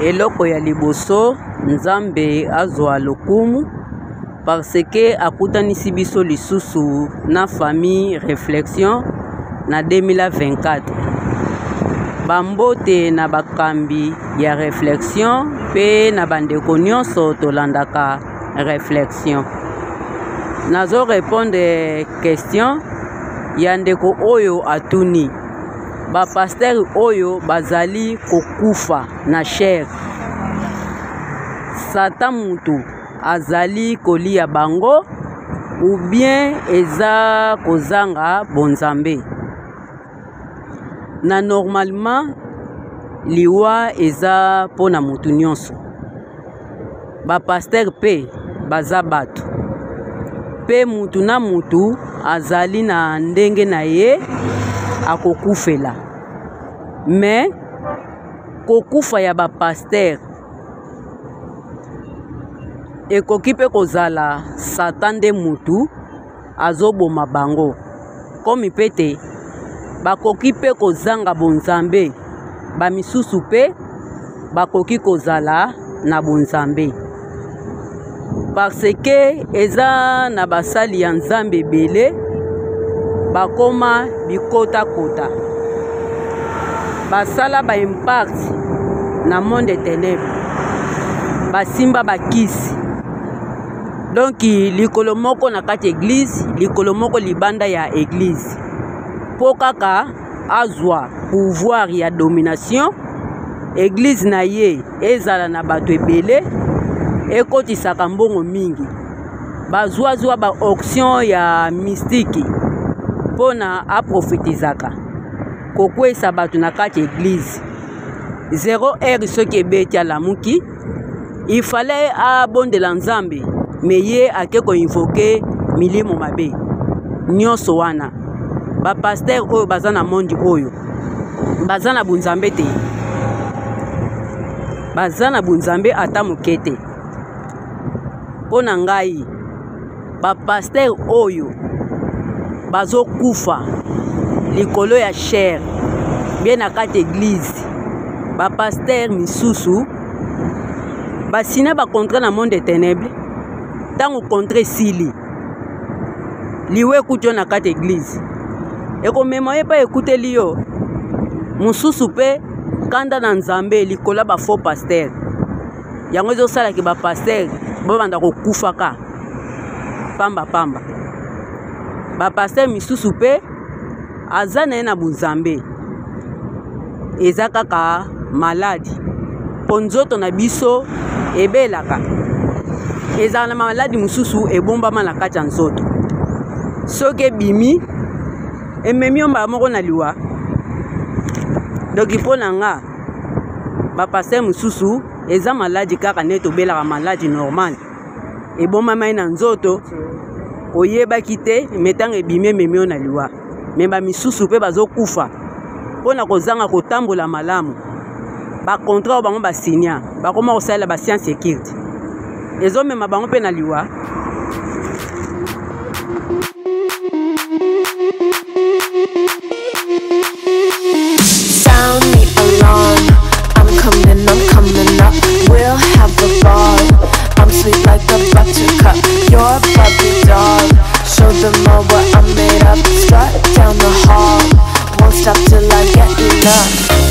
eloko ya liboso Nzambe azwa lokumu parce que akutanisi biso lisusu na famille réflexion na 2024 bambote na bakambi ya réflexion pe na bandeko nyonso tolandaka réflexion nazo répondre question ya ndeko oyo atuni ba pasteur oyo bazali kokufa na chair satan mutu azali kolia bango ou bien eza kozanga bonzambe na normalement liwa eza pona mutu nyonso ba pasteur pe baza bato pe mutu na mutu azali na ndenge na ye akokufela mais kokufa ya ba pasteur ekoki pe kozala satan nde mutu azoboma bango komi pete bakoki pe kozanga bonzambe bamisusu pe bakoki kozala na bonzambe parce que eza na basali ya Nzambe ebele bakoma bikota-kota basala ba impact na monde ténèbre basimba bakisi donc likolo moko na kati église likolo moko libanda ya église po kaka azwa pouvoir ya domination église na ye ezala na bato ebele ekotisaka mbongo mingi bazwazwa ba auction ya mystique pona aprofitizaka kokwesa bato na kati église 0 soki ebeti alamuki il fallait abondela Nzambe me ye ake koinvoke milimo mabe nyonso wana ba pasteur oyo baza na mondi oyo baza na bunzambe te baza na bunzambe ata mokete pona ngai ba pasteur oyo bazokufa likolo ya chair bien na kati église ba pasteur misusu basina ba contrat na monde ténèbre tango contrat sili liwe kuto na kati église eko mema ye pa ekuteli yo mususu pe kanda na Nzambe likola ba faux pasteur yango ezosala ki ba pasteur bobanda kokufaka pamba ba pasteur misusu pe aza na ye na bunzambe eza kaka maladi po nzoto na biso ebelaka ezala na maladi mususu ebombama na kati ya nzoto soki ebimi ememi yo mbala moko na liwa donc mpo na nga bapaster mususu eza maladi kaka nde tobelaka maladi normal ebombama ye na nzoto oyebaki te me ntango ebimi ememi yo na liwa me bamisusu mpe bazokufa mpo na kozanga kotambola malamu bakontrat oyo bango basinya bakoma kosalela bascience sécurité ezomema bango mpe na liwa Sound the alarm, I'm coming up, we'll have a ball. I'm sweet like a buttercup, you're a puppy dog. Show them all what I'm made of, strut down the hall, won't stop till I get enough.